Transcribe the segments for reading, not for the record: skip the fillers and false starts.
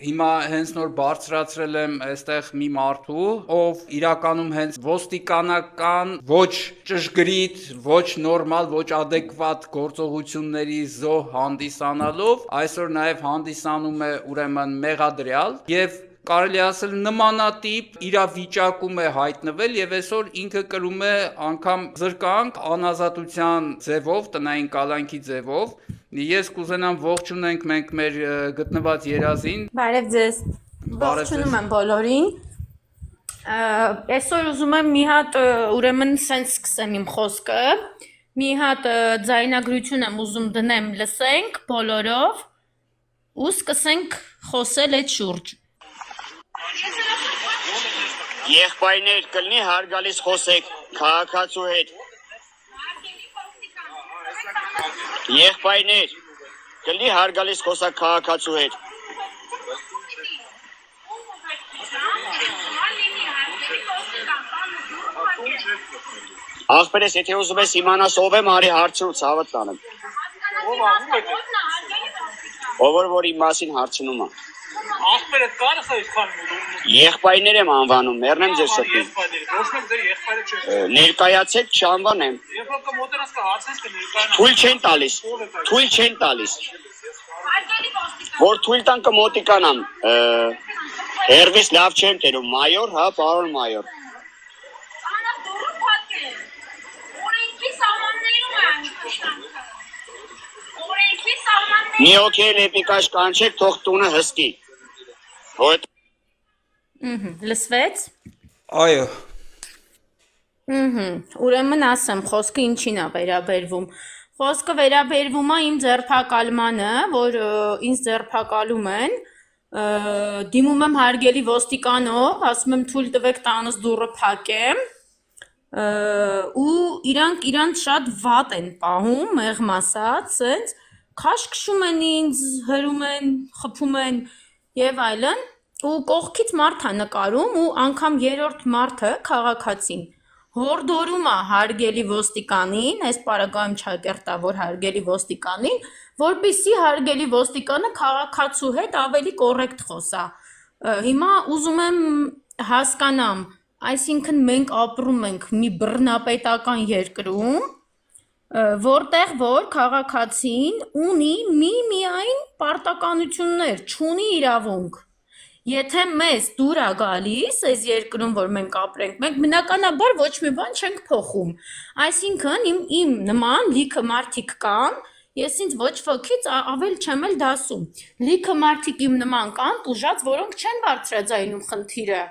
հիմա հենց նոր բարձրացրել եմ այստեղ մի մարդու, ով իրականում հենց ոստիկանական ոչ ճշգրիտ, ոչ նորմալ, ոչ adekvat գործողությունների զոհ հանդիսանալով այսօր նաև հանդիսանում է ուրեմն մեղադրյալ եւ կարելի ասել նմանատիպ իրավիճակում է հայտնվել եւ այսօր ինքը կրում է անգամ զրկանք անազատության ձևով, տնային կալանքի ձևով։ Ես կուզենամ ողջունենք մենք մեր գտնված երազին։ Բարև ձեզ։ Ողջունում եմ բոլորին։ Այսօր ուզում եմ մի հատ ուրեմն սենց սկսեմ իմ խոսքը։ Մի հատ ձայնագրություն եմ ուզում դնեմ, լսենք բոլորով ու սկսենք խոսել այդ շուրջ։ Եղբայրներ կլինի հարգալից խոսեք քաղաքացու հետ։ Եղբայրներ կլինի հարգալից խոսակ քաղաքացու հետ։ Ախպերես, եթե ուզում ես իմանաս ով եմ, արի հարցրու ցավդ տանեմ։ Ով որ իմ մասին հարցնում է։ Ախպերը կարս է այսքան Եղբայրներ եմ անվանում, մեռնեմ ձեր շփին։ Ոչ մեկ ձեր եղբայրը չէ։ Ներկայացեք չանվանեմ։ Երբ որ կմոտենաս կհարցնես կներկայանաս։ Թույլ չեն տալիս։ Թույլ չեն տալիս։ Որ թույլ տան կմոտիկանամ։ Հերվիս լավ չեմ տերում, մայոր, հա, պարոն մայոր։ Մի օքեյ էպիկաշ կանչեք, թող տունը հսկի։ Լսվեց։ Այո։ Ուրեմն ասեմ, խոսքը ինչին է վերաբերվում։ Խոսքը վերաբերվում է իմ ձերբակալմանը, որ ինձ ձերբակալում են, դիմում եմ հարգելի ոստիկանով, ասում եմ թույլ տվեք տանս դուռը փակեմ, ու իրանք շատ վատ են պահում, մեղմ ասած, սենց քաշքշում են ինձ, հրում են, խփում են եւ այլն, ու կողքից մարդ է նկարում ու անգամ երրորդ մարդը քաղաքացին հորդորում է հարգելի ոստիկանին, այս պարագայում չակերտավոր հարգելի ոստիկանին, որպեսզի հարգելի ոստիկանը քաղաքացու հետ ավելի կոռեկտ խոսա։ Հիմա ուզում եմ հասկանամ, այսինքն մենք ապրում ենք մի բռնապետական երկրում, որտեղ որ քաղաքացին ունի միայն պարտականություններ, չունի իրավունք։ Եթե մեզ դուր է գալիս այս երկրում, որ մենք ապրենք, մենք բնականաբար ոչ մի բան չենք փոխում։ Այսինքն իմ նման լիքը մարդիկ կան, ես ինձ ոչ ոքից ավել չեմ էլ դասում։ Լիքը մարդիկ իմ նման կան, տուժած, որոնք չեն բարձրաձայնում խնդիրը։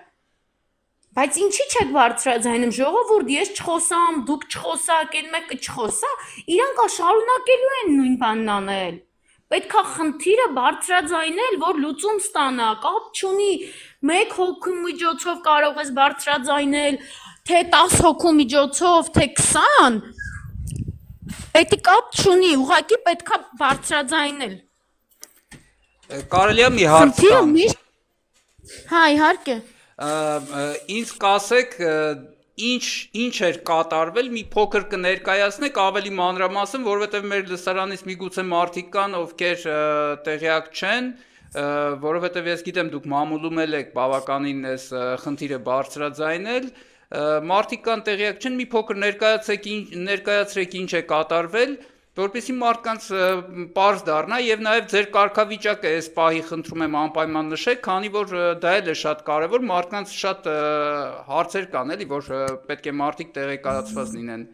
Բայց ինչի չեք բարձրաձայնում, ժողովուրդ, ես չխոսամ, դուք չխոսակ, այն մեկը չխոսա, իրանք շարունակելու են նույն բանն անել։ Պետք է խնդիրը բարձրաձայնել, որ լուծում ստանա, կապ չունի, 1 հոգու միջոցով կարող ես բարձրաձայնել, թե 10 հոգու միջոցով, թե 20, պետք է կապ չունի, ուղղակի պետք է բարձրաձայնել։ Կարելի է մի հարց տամ։ Հա, իհարկե։ Ինձ կասեք ինչ էր կատարվել, մի փոքր կներկայացնեք ավելի մանրամասն, որովհետև մեր լսարանից միգուցե մարդիկ կան, ովքեր տեղյակ չեն, որովհետև ես գիտեմ դուք մամուլում եք բավականին այս խնդիրը բարձրաձայնել, մարդիկ կան տեղյակ չեն, մի փոքր ներկայացրեք ինչ է կատարվել, որպեսզի մարդկանց պարզ դառնա եւ նաեւ ձեր կարգավիճակը այս պահի խնդրում եմ անպայման նշեք, քանի որ դա էլ է շատ կարեւոր, մարդկանց շատ հարցեր կան, էլի, որ պետք է մարդիկ տեղեկացված լինեն։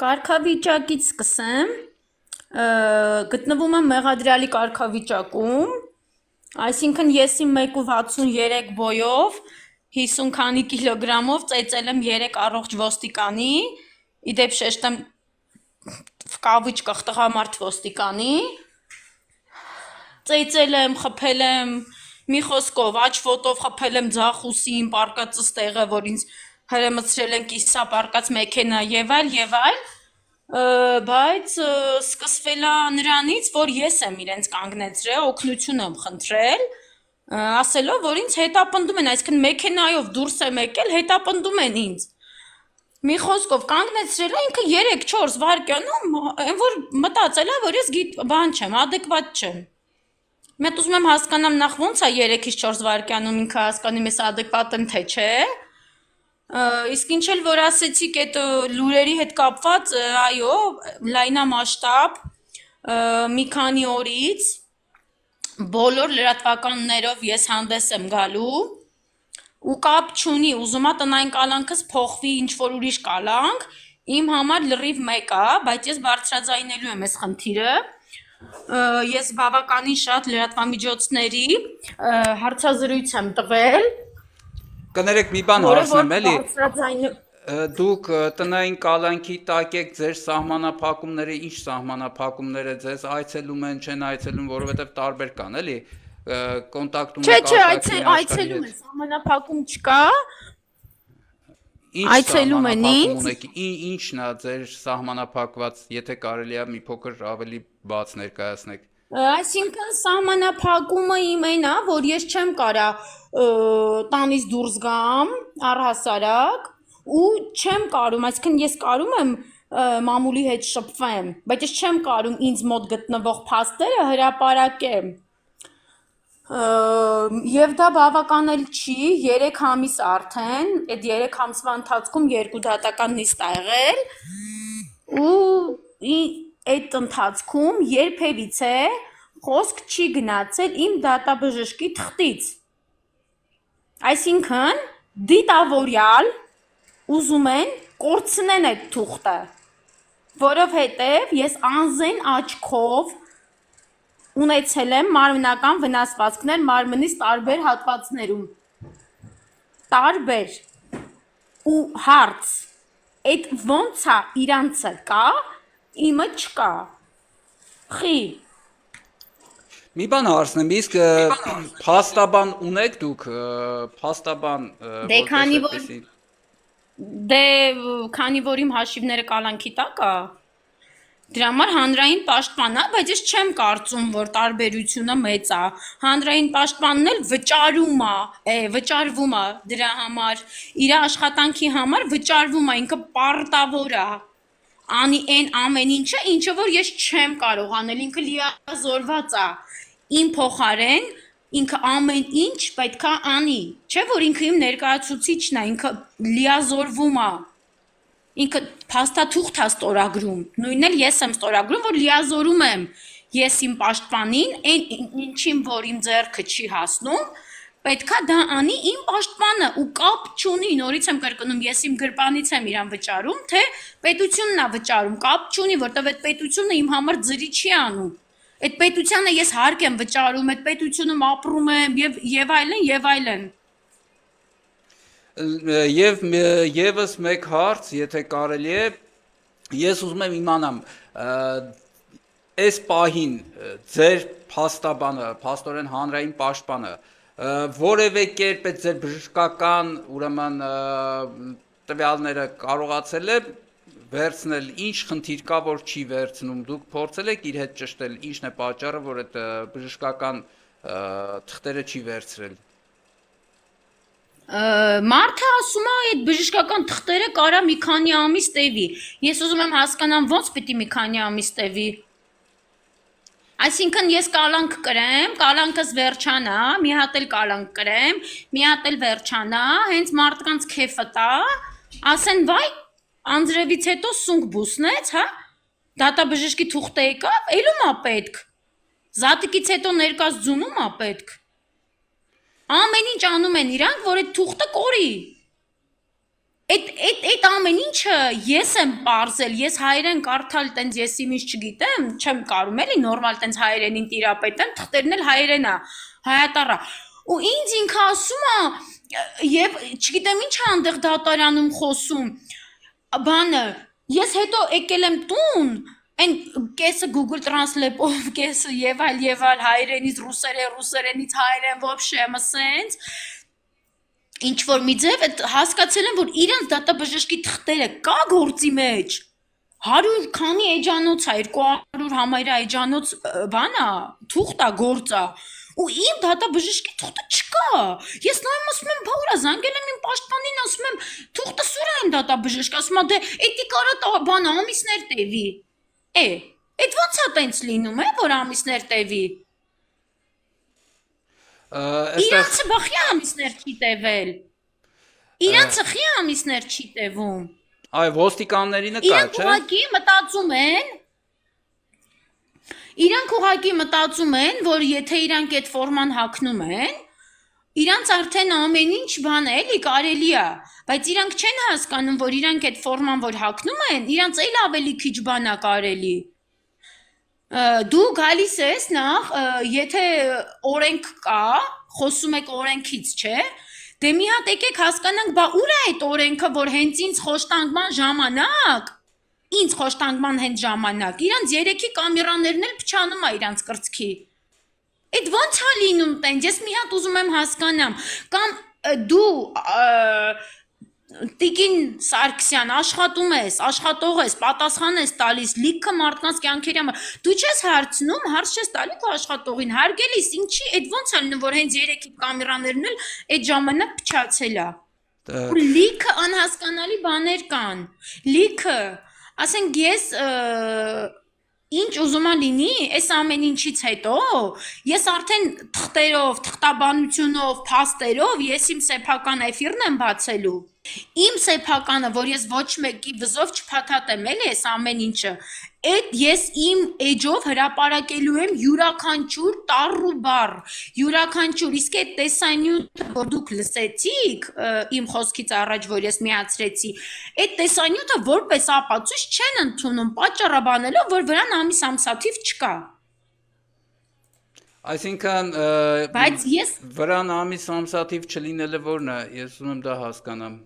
Կարգավիճակից սկսեմ, գտնվում եմ մեղադրյալի կարգավիճակում, այսինքն ես իմ 1.63 բոյով, 50 քանի կիլոգրամով ծեծել եմ 3 առողջ ոստիկանի, իդեպ շեշտեմ կավիճ կղտղամարդ ոստիկանի, ծեծել եմ, խփել եմ, մի խոսքով, աջ ոտով խփել եմ ձախ ուսին, պարկածս տեղը, որ ինձ հրմցրել են կիսա պարկած մեքենա եւ այլ, բայց սկսվել է նրանից, որ ես եմ իրենց կանգնեցրել, օգնություն եմ խնդրել, ասելով, որ ինձ հետապնդում են, այսինքն մեքենայով դուրս եմ եկել, հետապնդում են ինձ։ Մի խոսքով կանգնեցրել է ինքը 3-4 վայրկյանում, այն որ մտածել է, որ ես բան չեմ, adekvat չեմ։ Մետ ուզում եմ հասկանամ նախ ոնց է 3-ից 4 վայրկյանում ինքը հասկանում ես adekvat եմ թե չէ։ Իսկ ինչ էլ որ ասեցիք այդ լուրերի հետ կապված, այո, լայնամասշտաբ մի քանի օրից բոլոր լրատվականներով ես հանդես եմ գալու ու կապ չունի, ուզում ա տնային կալանքս փոխվի ինչ որ ուրիշ կալանք, իմ համար լրիվ մեկ է, բայց ես բարձրաձայնելու եմ այս խնդիրը։ Ես բավականին շատ լրատվամիջոցների հարցազրույց եմ տվել, Կներեք մի բան որը հարցնեմ, էլի։ բարձրաձայնը Դուք տնային կալանքի տակ եք ձեր սահմանափակումները, ինչ սահմանափակումները ձեզ այցելում են, չեն այցելում, որովհետև տարբեր կան, էլի, կոնտակտ ունեք Չէ, արտաքին աշխարհի այցելում հետ։ են, սահմանափակում չկա, Ինչ այցելում են սահմանափակում ինձ։ ունեք, ինչն է ձեր սահմանափակված, եթե կարելի է մի փոքր ավելի բաց ներկայացնեք։ Այսինքն սահմանափակումը իմ այն է, որ ես չեմ կարա տանից դուրս գամ առհասարակ ու չեմ կարում, այսինքն ես կարում եմ մամուլի հետ շփվեմ, բայց ես չեմ կարում ինձ մոտ գտնվող փաստերը հրապարակեմ։ Եվ դա բավական էլ չի, 3 ամիս արդեն, այդ 3 ամսվա ընթացքում 2 դատական նիստ ա եղել ու այդ ընթացքում երբևիցե խոսք չի գնացել իմ դատաբժշկի թղթից։ Այսինքն դիտավորյալ ուզում են կորցնեն այդ թուղթը, որովհետև ես անզեն աչքով ունեցել եմ մարմնական վնասվածքներ մարմնից տարբեր հատվածներում։ Տարբեր։ Ու հարց, այդ ոնց է իրանցը կա, իմը չկա։ Խի։ Մի բան հարցնեմ, իսկ փաստաբան ունեք դուք, փաստաբան Դե քանի որ այդպեսի։ դե քանի որ իմ հաշիվները կալանքի տակ է, դրա համար հանրային պաշտպան է, բայց ես չեմ կարծում, որ տարբերությունը մեծ է։ Հանրային պաշտպանն էլ վճարվում է դրա համար, իր աշխատանքի համար վճարվում է, ինքը պարտավոր է։ Անի այն ամեն ինչը, ինչը որ ես չեմ կարող անել, ինքը լիազորված է։ Իմ փոխարեն ինքը ամեն ինչ պետք է անի, չէ՞ որ ինքը իմ ներկայացուցիչն է, ինքը լիազորվում է։ Ինքը փաստաթուղթ է ստորագրում, նույնն էլ ես եմ ստորագրում, որ լիազորում եմ ես իմ պաշտպանին, այն ինչին որ իմ ձեռքը չի հասնում, պետքա դա անի իմ պաշտպանը ու կապ չունի, նորից եմ կրկնում, ես իմ գրպանից եմ իրան վճարում, թե պետությունն է վճարում, կապ չունի, որտեղ այդ պետությունը իմ համար ձրի չի անում։ Այդ պետությանը ես հարկ եմ վճարում, այդ պետությունում ապրում եմ եւ այլն եւ այլն։ Եվ եւս մեկ հարց, եթե կարելի է, ես ուզում եմ իմանամ, այս պահին ձեր փաստաբանը, փաստորեն հանրային պաշտպանը, որևէ կերպ է ձեր բժշկական, ուրեմն տվյալները կարողացել է վերցնել, ինչ խնդիր կա, որ չի վերցնում, դուք փորձել եք իր հետ ճշտել, ինչն է պատճառը, որ այդ բժշկական թղթերը չի վերցրել։ Մարդը ասում է այդ բժշկական թղթերը կարա մի քանի ամիս տևի։ Ես ուզում եմ հասկանամ ոնց պիտի մի քանի ամիս տևի։ Այսինքն ես կալանք կրեմ, կալանքս վերջանա, մի հատ էլ կալանք կրեմ, մի հատ էլ վերջանա, հենց մարդկանց քեֆը տա, ասեն վայ, անձրևից հետո սունկ բուսնեց, հա։ Դատաբժշկի թուղթը եկավ, էլում է պետք։ Զատիկից հետո ներկաց ձունում է պետք։ Ամեն ինչ անում են իրանք, որ այդ թուղթը կորի։ Այդ ամեն ինչը ես եմ պարզել, ես հայերեն կարդալ տենց ես իմից չգիտեմ, չեմ կարում էլի նորմալ տենց հայերենին տիրապետեմ, թղթերն էլ հայերեն է, հայատառ է։ Ու ինձ ինքը ասում է, եւ չգիտեմ ինչ է այնտեղ դատարանում խոսում։ Բանը, ես հետո եկել եմ տուն, այն կեսը Google Translate-ով, կեսը եւ այլ հայերենից ռուսերենից հայերեն вообще մսենց ինչ որ մի ձև հասկացել եմ, որ իրանց դատաբժշկի թղթերը կա գործի մեջ 100 քանի էջանոց է, 200 համարյա էջանոց բանա, թուղթ է գործա ու իմ դատաբժշկի թուղթը չկա։ Ես նայում ասում եմ, բա ուրա զանգել եմ իմ պաշտպանին, ասում եմ, թուղթը սուրա են դատաբժշկ, ասում է, դե էդի կարա բան ամիսներ տևի։ Այդ ո՞նց է տենց լինում է, որ ամիսներ տևի։ Այստեղ Իրանցը բախի ամիսներ չի տևել։ Իրանցը խի ամիսներ չի տևում։ այ ոստիկանների նկար, Իրանք չէ՞։ ուղղակի մտածում են, որ եթե իրանք այդ ֆորման հագնում են, իրանք արդեն ամեն ինչ բան է, էլի կարելի է, բայց իրանք չեն հասկանում, որ իրանք այդ ֆորման որ հագնում են, իրանք էլ ավելի քիչ բան է կարելի։ Դու գալիս ես նախ, եթե օրենք կա, խոսում եք օրենքից, չէ՞։ Դե մի հատ եկեք հասկանանք, բա ուր է այդ օրենքը, որ հենց ինձ խոշտանգման ժամանակ, իրանց երեքի կամերաներն էլ փչանում է իրանց կրծքի։ Այդ ո՞նց է լինում տենց, ես մի հատ ուզում եմ հասկանամ, կամ դու Տիկին Սարգսյան աշխատում ես, աշխատող ես, պատասխան ես տալիս, լիքը մարդկանց կյանքերի համար, դու չես հարցնում, հարց չես տալի քո աշխատողին, հարգելիս, ինչի, այդ ո՞նց է լինում, որ հենց երեքի կամերաներն էլ այդ ժամանակ փչացել է։ Ու լիքը անհասկանալի բաներ կան, լիքը, ասենք ես ինչ ուզում եմ լինի, այս ամեն ինչից հետո, ես արդեն թղթերով, թղթաբանությունով, փաստերով, ես իմ սեփական էֆիրն եմ բացելու։ Իմ սեփականը, որ ես ոչ մեկի վզով չփաթաթեմ, էլի այս ամեն ինչը, այդ ես իմ էջով հրապարակելու եմ յուրաքանչյուր տառ ու բառ, յուրաքանչյուր, իսկ այդ տեսանյութը, որ դուք լսեցիք իմ խոսքից առաջ, որ ես միացրեցի, այդ տեսանյութը որպես ապացույց չեն ընդունում, պատճառաբանելով, որ վրան ամիսամսաթիվ չկա։ Այսինքն Բայց ես վրան ամիսամսաթիվ չլինելը որն է, ես ուզում եմ դա հասկանամ։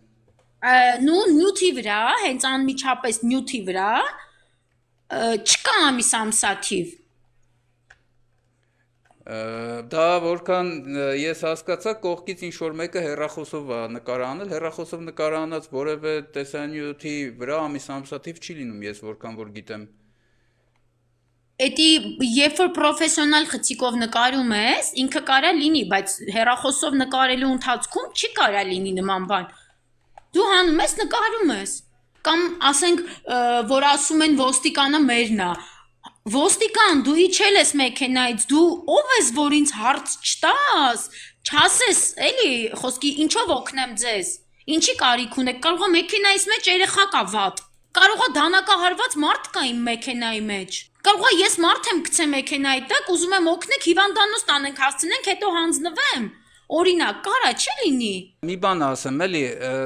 նյութի վրա, հենց անմիջապես նյութի վրա, չկա ամիսամսաթիվ։ Դա որքան ես հասկացա, կողքից ինչ որ մեկը հեռախոսով է նկարանել, հեռախոսով նկարանած որևէ տեսանյութի վրա ամիսամսաթիվ չի լինում, ես որքան որ գիտեմ։ Էդի երբ որ պրոֆեսիոնալ խցիկով նկարում ես, ինքը կարա լինի, բայց հեռախոսով նկարելու ընթացքում չի կարա լինի նման բան։ Դու հանում ես, նկարում ես։ Կամ ասենք, որ ասում են ոստիկանը մերն է։ Ոստիկան, դու իջել ես մեքենայից, դու ով ես, որ ինձ հարց չտաս, չասես, էլի, խոսքի ինչով օգնեմ ձեզ։ Ինչի կարիք ունեք, կարող է մեքենայից մեջ երեխա կա վատ։ Կարող է դանակահարված մարդ կա իմ մեքենայի մեջ։ Կարող է ես մարդ եմ գցեմ մեքենայի տակ, ուզում եմ օգնեք, հիվանդանոց տանենք, հասցնենք, հետո հանձնվեմ։ Օրինակ, կարա չի լինի։ Մի բան ասեմ, էլի,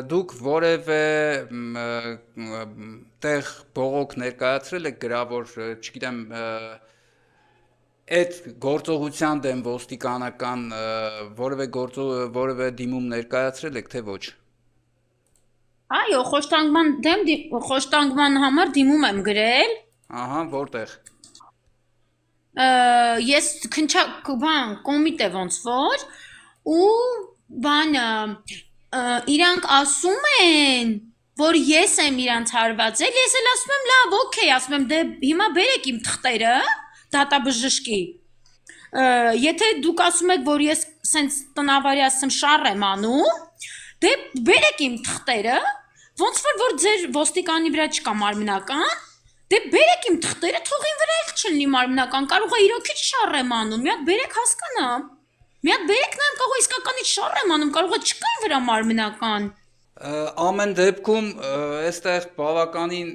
դուք որևէ տեղ բողոք ներկայացրել եք գրավոր, չգիտեմ, այդ գործողության դեմ ոստիկանական որևէ դիմում ներկայացրել եք, թե ոչ։ Այո, խոշտանգման համար դիմում եմ գրել։ Ահա, որտեղ։ Ես կոմիտե ոնց որ ու բանը իրանք ասում են, որ ես եմ իրանց հարվածել, ես էլ ասում եմ լավ, օքեյ, ասում եմ դե հիմա բերեք իմ թղթերը, դատաբժշկի։ Եթե դուք ասում եք, որ ես սենց տնավարի ասեմ շառ եմ անում, դե բերեք իմ թղթերը, ոնց որ ձեր ոստիկանի վրա չկա մարմնական, դե բերեք իմ թղթերը, թող ին վրա էլ չլինի մարմնական, կարող է իրոքից շառ եմ անում, մի հատ բերեք հասկանամ, մի հատ բերեք նայեմ, կարող է իսկականից շառ եմ անում, կարող է չկա ին վրա մարմնական։ Ամեն դեպքում այստեղ բավականին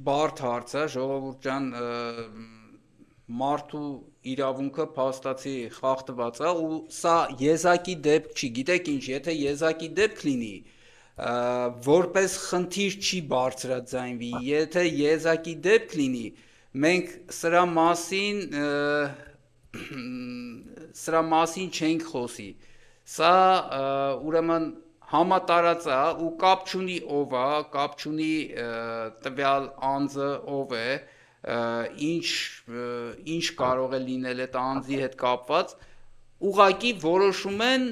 բարդ հարց է, ժողովուրդ ջան, մարդու իրավունքը փաստացի խախտված է ու սա եզակի դեպք չի, գիտեք ինչ, եթե եզակի դեպք լինի, որպես խնդիր չի բարձրաձայնվի, եթե եզակի դեպք լինի, մենք սրա մասին չենք խոսի, սա ուրեմն համատարած է ու կապ չունի ով է, կապ չունի տվյալ անձը ով է, ինչ կարող է լինել այդ անձի հետ կապված, ուղղակի որոշում են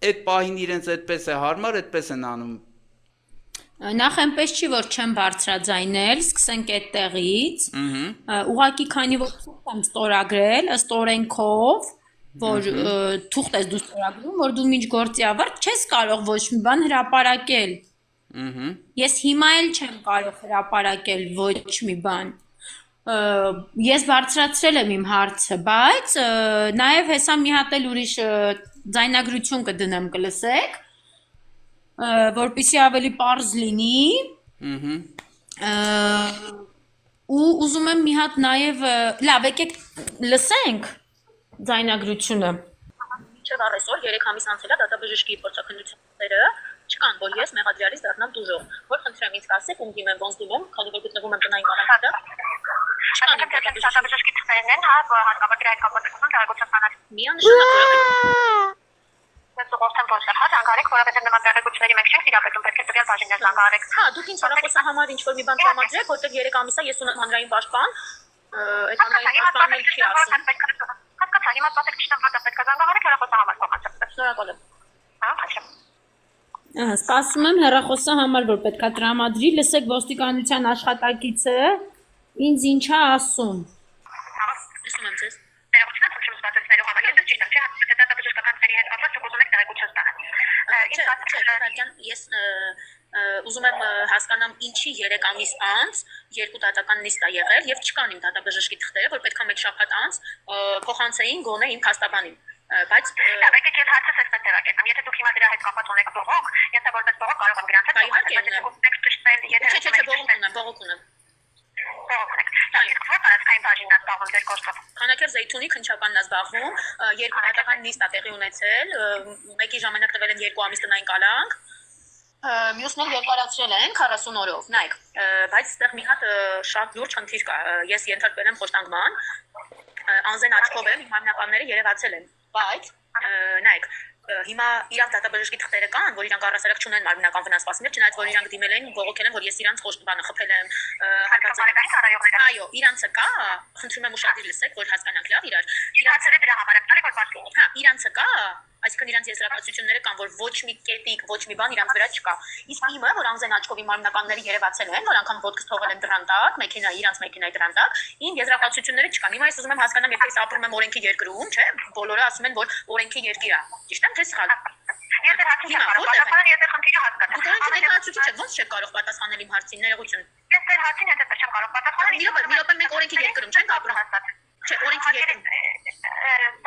այդ պահին իրենց այդպես է հարմար, այդպես են անում։ Նախ այնպես չի, որ չեմ բարձրաձայնել, սկսենք այդտեղից, ուղղակի քանի որ թուղթ եմ ստորագրել, ըստ օրենքով, որ թուղթ ես դու ստորագրում, որ դու մինչ գործի ավարտ չես կարող ոչ մի բան հրապարակել։ Ես հիմա էլ չեմ կարող հրապարակել ոչ մի բան։ ես բարձրացրել եմ իմ հարցը, բայց նաև հեսա մի հատ էլ ուրիշ ձայնագրություն կդնեմ կլսեք, որպեսզի ավելի պարզ լինի, ու ուզում եմ մի հատ նաև, լավ, եկեք լսենք ձայնագրությունը։ Մինչև առեսօր 3 ամիս անցել է դատաբժշկի փորձաքննությունները չկան, որ ես մեղադրյալից դառնամ դուժող, որ խնդրեմ ինձ կասեք ում դիմեմ, ոնց դիմեմ, քանի որ գտնվում եմ տնային կալանքատը։ Չկան իմ դատաբժշկի թղթերն են, հարկավակրի այդ կապակցություն դարագության ստանալ։ Միանշանակ Ես ուղղորդեմ ոստեղ, զանգարեք, որովհետև նման տեղեկությունների մեջ չենք իրապետում, պետք է տվյալ բաժիններ զանգարեք։ Հա, դուք ինձ հեռախոսի համար ինչ-որ մի բան տրամադրեք, որտեղ 3 ամիս է ես ունեմ հանրային պաշտպան, այդ հանրային պաշտպանն էլ չի ասում։ Հասկացա, հիմա ասեք չտեմ որտեղ պետք է զանգահարեք հեռախոսի համար փոխանցեք։ Շնորհակալ եմ։ Հա, խնդրեմ։ Սպասում եմ հեռախոսի համար, որ պետք է տրամադրի, լսեք ոստիկանության աշխատակիցը ինձ ինչ է ասում։ Լսում եմ ձեզ։ Ես ուզում եմ հասկանամ ինչի 3 ամիս անց 2 դատական նիստ է եղել եւ չկան իմ դատաբժշկի թղթերը, որ պետք է մեկ շաբաթ անց փոխանցեին գոնե իմ փաստաբանին, բայց եկեք ես հարցը սեքստը տեղակայեմ, եթե դուք հիմա դրա հետ կապված ունեք բողոք, ես որպես բողոք կարող եմ գրանցել, իհարկե բողոք ունեմ։ Քանակեր Զեյթունի քնչապանն է զբաղվում, 2 դատական նիստ է տեղի ունեցել, մեկի ժամանակ տվել են 2 ամիս տնային կալանք, մյուսն էլ երկարացրել են 40 օրով, նայեք, բայց այստեղ մի հատ շատ լուրջ խնդիր կա, ես ենթարկվել եմ խոշտանգման, անզեն աչքով եմ, իմ համնականները երևացել են, բայց նայեք, հիմա իրանք դատաբժշկի թղթերը կան, որ իրանք առասարակ չունեն մարմնական վնասվածքներ, չնայած որ իրանք դիմել են, բողոքել են, որ ես իրանք խոշտանգանը խփել եմ, այո, իրանցը կա, խնդրում եմ ուշադիր լսեք, որ հասկանանք լավ իրար, իրանցը դրա համար եմ տարի, որ բացվում, հա, իրանցը կա, այսինքն իրանց եզրակացությունները կան, որ ոչ մի կետիկ, ոչ մի բան իրանց վրա չկա։ Իսկ իմը, որ անզեն աչքովի մարմնականները երևացել են, որ անգամ ոտքս թողել են դրան տակ, մեքենայի, իրանց մեքենայի դրան տակ, իմ եզրակացությունները չկան։ Հիմա ես ուզում եմ հասկանամ, եթե ես ապրում եմ օրենքի երկրում, չէ՞, բոլորը ասում են, որ օրենքի երկիր է։ Ճիշտ եմ, թե սխալ։ Ես դեռ հացի չեմ կարող պատասխանել, ես դեռ խնդիրը հասկացա։ Դուք ներկայացուցիչ եք, ոնց չեք կարող պատասխանել իմ հարցին, ներողություն։ Ես դեռ հացին հետո չեմ կարող պատասխանել։ Մի րոպե մենք օրենքի երկրում չենք ապրում հաստատ։ Չէ, օրենքի երկրում։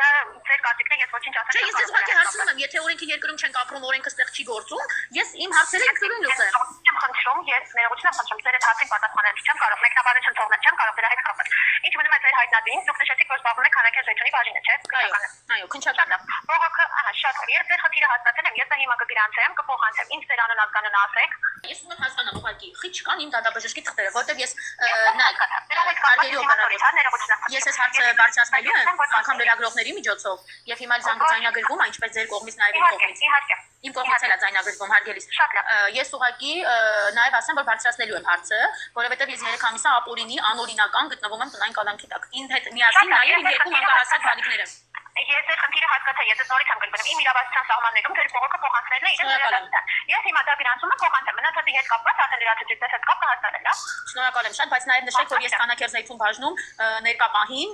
Դա ձեր կարծիքն է, ես ոչինչ ասել չեմ կարող։ Չէ, ես ձեզ ուղղակի հարցնում եմ, եթե օրենքի երկրում չենք ապրում, օրենքը ստեղ չի գործում, ես իմ հարցերը եք լսել։ Չեմ խնդրում, ես ներողություն եմ խնդրում, ձեր այդ հարցին պատասխանել չեմ կարող, մեկնաբանություն թողնել չեմ կարող, դրա հետ կապված։ Ինչ մնում է ձեր հայտնածին, դուք նշեցիք, որ զբաղվում եք քանակեր Զեյթունի բաժինը, չէ՞։ Այո, քնչապանն է։ Բողոքը, ահա, շատ լավ։ Ես ձեր խնդիրը հասկացել եմ, ես դա հիմա կգրանցեմ, կփոխանցեմ, ինչ ձեր անուն ազգանուն ասեք։ Ես ուզում եմ հասկանալ ուղղակի, խի չկան իմ դատաբժշկի թղթերը, որտեղ ես նայեք, դրա հետ կապված ես այս հարցը բարձրացնելու եմ անգամ լրագրողների միջոցով եւ հիմա զանգվածայնագրվում է ինչպես ձեր կողմից նաեւ իմ կողմից։ Իմ կողմից էլ է զանգվածայնագրվում հարգելիս։ Ես ուղղակի նաեւ ասեմ, որ բարձրացնելու եմ հարցը, որովհետեւ ես 3 ամիսա ապօրինի անօրինական գտնվում եմ տնային կալանքի տակ։ Ինձ հետ միասին նաեւ իմ 2 մանկահասակ բալիկներ եմ։ Ես ձեր խնդիրը հասկացա, ես նորից եմ գրում իմ իրավասության սահմաններում ձեր բողոքը փոխանցելն է իրենց վերադասության։ Ես հիմա դա գրանցում եմ փոխանցեմ, մնացածի հետ կապված արդեն լրացուցիչ հետ կապ կհաստատել, լավ։ Շնորհակալ եմ շատ, բայց նաև նշեք, որ ես քանակեր Զեյթուն բաժնում ներկա պահին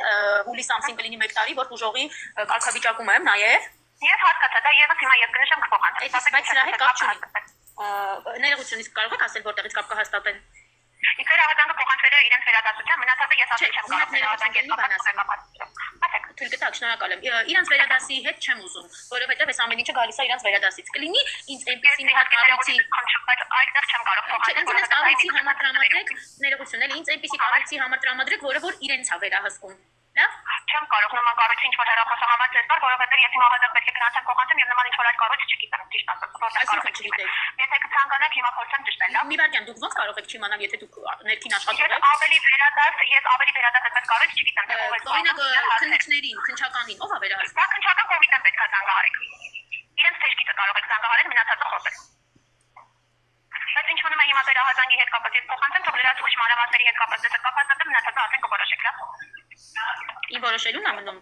հուլիս ամսին կլինի 1 տարի, որ ուժողի կարգավիճակում եմ նաև։ Ես հասկացա, դա եւս հիմա ես կնշեմ կփոխանցեմ։ Բայց սրա հետ կապ չունի։ Ներողությունից կարող եք ասել որտեղից կապ կհաստատեն։ Իսկ վերահատանքը փոխանցվել է իրենց վերադասության, մնացածը ես ասել չեմ կարող վերահատանքի թույլ կտակ, շնորհակալ եմ։ Իրանց վերադասի հետ չեմ ուզում, որովհետև այս ամեն ինչը գալիս է իրանց վերադասից։ Կլինի ինձ այնպեսի մի հատ կառույցի, բայց այդտեղ չեմ կարող փոխանցել։ Ինձ կառույցի համար տրամադրեք, ներողություն, էլի ինձ այնպեսի կառույցի համար տրամադրեք, որ իրենց է վերահսկում։ Լավ։ Չեմ կարող նման կառույցի ինչ-որ հեռախոսը համար ձեզ տալ, որովհետև ես հիմա հատակ պետք է գրանցեմ փոխանցեմ եւ նման ինչ-որ այդ կառույց չգիտեմ, ճիշտ ասած, որտեղ կարող եք չգիտեք։ Եթե կցանկանաք հիմա փորձեմ ճշտել, լավ։ Մի վարքյան դուք ոնց կարող եք չիմանալ, եթե դուք ներքին աշխատող եք։ Ես ավելի վերադաս այդ կառույց չգիտեմ, թե ով է։ Օրինակ քննիչներին, քնչականին, ով է վերահսկում։ Դա քնչական կոմիտեն պետք է զանգահարեք։ Իրենց թեժգիտը կարող եք զանգահարել, մնացածը խոսել։ Բայց ինչ մնում է հիմա վերահազանգի հետ կապված, ես փոխանցեմ, թող լրացուցիչ մանրամասների հետ կապված, դες կապված դեմ մնացածը արդեն կորոշեք, լավ։ Իմ որոշելուն է մնում։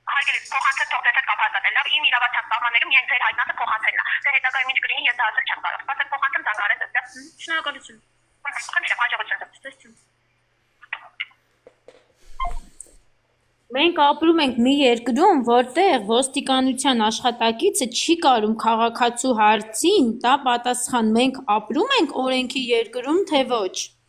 Հարգելի փոխանցել թող դες կապված լավ, իմ իրավասության սահմաններում միայն ձեր հայտնածը փոխանցելն է։ Դե հետագայում ինչ կլինի, ես դա ասել չեմ կարող։ Սպասեք փոխանցեմ զանգահարել դες։ Շնորհակալություն։ Խնդրեմ, հաջողություն։ Մենք ապրում ենք մի երկրում, որտեղ ոստիկանության աշխատակիցը չի կարող քաղաքացու հարցին տա պատասխան, մենք ապրում ենք օրենքի երկրում, թե ոչ։